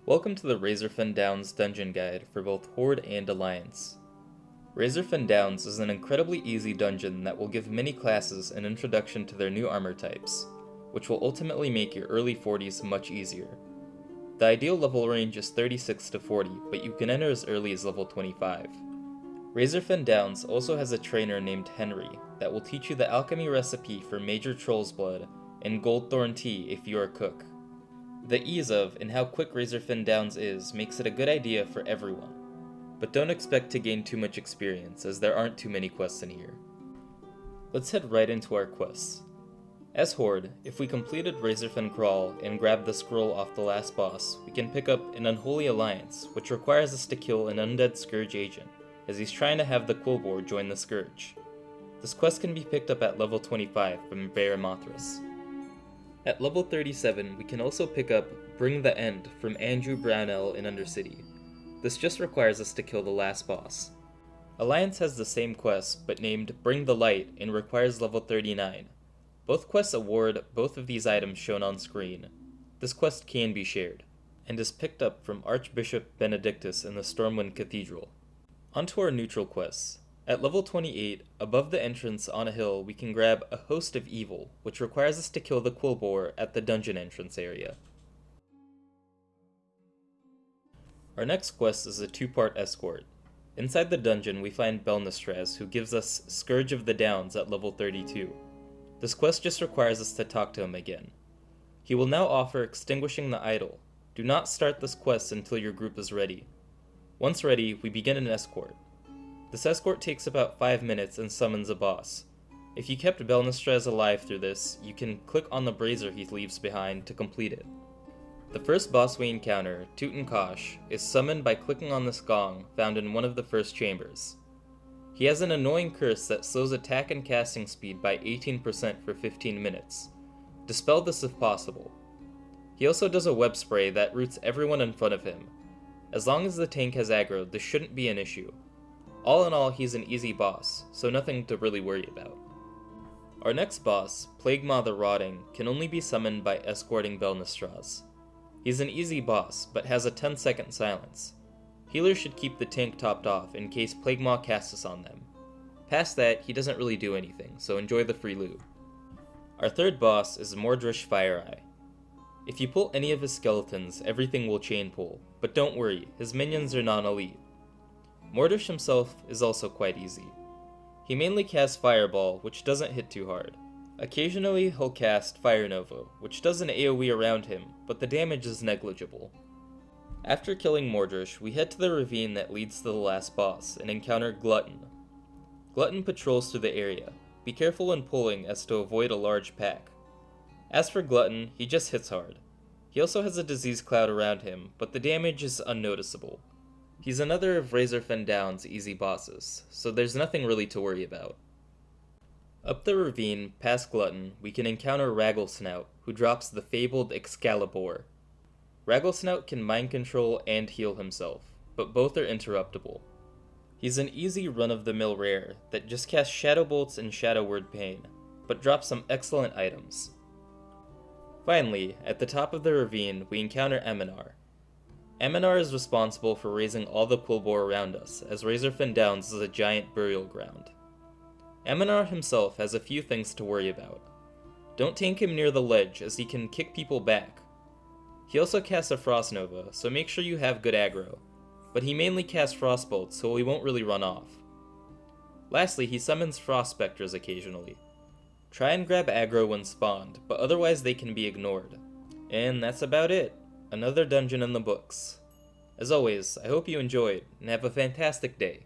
Welcome to the Razorfen Downs dungeon guide for both Horde and Alliance. Razorfen Downs is an incredibly easy dungeon that will give many classes an introduction to their new armor types, which will ultimately make your early 40s much easier. The ideal level range is 36 to 40, but you can enter as early as level 25. Razorfen Downs also has a trainer named Henry that will teach you the alchemy recipe for Major Troll's Blood and Goldthorn Tea if you are a cook. The ease of and how quick Razorfen Downs is makes it a good idea for everyone, but don't expect to gain too much experience as there aren't too many quests in here. Let's head right into our quests. As Horde, if we completed Razorfen Crawl and grabbed the scroll off the last boss, we can pick up an Unholy Alliance, which requires us to kill an undead Scourge agent, as he's trying to have the Quillboar join the Scourge. This quest can be picked up at level 25 from Mothras. At level 37, we can also pick up Bring the End from Andrew Brownell in Undercity. This just requires us to kill the last boss. Alliance has the same quest, but named Bring the Light and requires level 39. Both quests award both of these items shown on screen. This quest can be shared, and is picked up from Archbishop Benedictus in the Stormwind Cathedral. Onto our neutral quests. At level 28, above the entrance on a hill, we can grab a Host of Evil, which requires us to kill the Quillboar at the dungeon entrance area. Our next quest is a two-part escort. Inside the dungeon, we find Belnistraz, who gives us Scourge of the Downs at level 32. This quest just requires us to talk to him again. He will now offer Extinguishing the Idol. Do not start this quest until your group is ready. Once ready, we begin an escort. This escort takes about 5 minutes and summons a boss. If you kept Belnistraz alive through this, you can click on the brazier he leaves behind to complete it. The first boss we encounter, Tutankosh, is summoned by clicking on this gong found in one of the first chambers. He has an annoying curse that slows attack and casting speed by 18% for 15 minutes. Dispel this if possible. He also does a web spray that roots everyone in front of him. As long as the tank has aggro, this shouldn't be an issue. All in all, he's an easy boss, so nothing to really worry about. Our next boss, Plaguemaw the Rotting, can only be summoned by escorting Belnistraz. He's an easy boss, but has a 10-second silence. Healers should keep the tank topped off in case Plaguemaw casts on them. Past that, he doesn't really do anything, so enjoy the free loot. Our third boss is Mordrish Fireeye. If you pull any of his skeletons, everything will chain pull, but don't worry, his minions are non-elite. Mordrish himself is also quite easy. He mainly casts Fireball, which doesn't hit too hard. Occasionally he'll cast Fire Nova, which does an AoE around him, but the damage is negligible. After killing Mordrish, we head to the ravine that leads to the last boss and encounter Glutton. Glutton patrols through the area. Be careful when pulling as to avoid a large pack. As for Glutton, he just hits hard. He also has a disease cloud around him, but the damage is unnoticeable. He's another of Razorfen Downs' easy bosses, so there's nothing really to worry about. Up the ravine, past Glutton, we can encounter Ragglesnout, who drops the fabled Excalibur. Ragglesnout can mind control and heal himself, but both are interruptible. He's an easy run-of-the-mill rare that just casts Shadow Bolts and Shadow Word Pain, but drops some excellent items. Finally, at the top of the ravine, we encounter Eminar. Eminar is responsible for raising all the Quillboar around us, as Razorfen Downs is a giant burial ground. Eminar himself has a few things to worry about. Don't tank him near the ledge, as he can kick people back. He also casts a Frost Nova, so make sure you have good aggro, but he mainly casts Frostbolts, so he won't really run off. Lastly, he summons Frost Spectres occasionally. Try and grab aggro when spawned, but otherwise they can be ignored. And that's about it. Another dungeon in the books. As always, I hope you enjoyed, and have a fantastic day.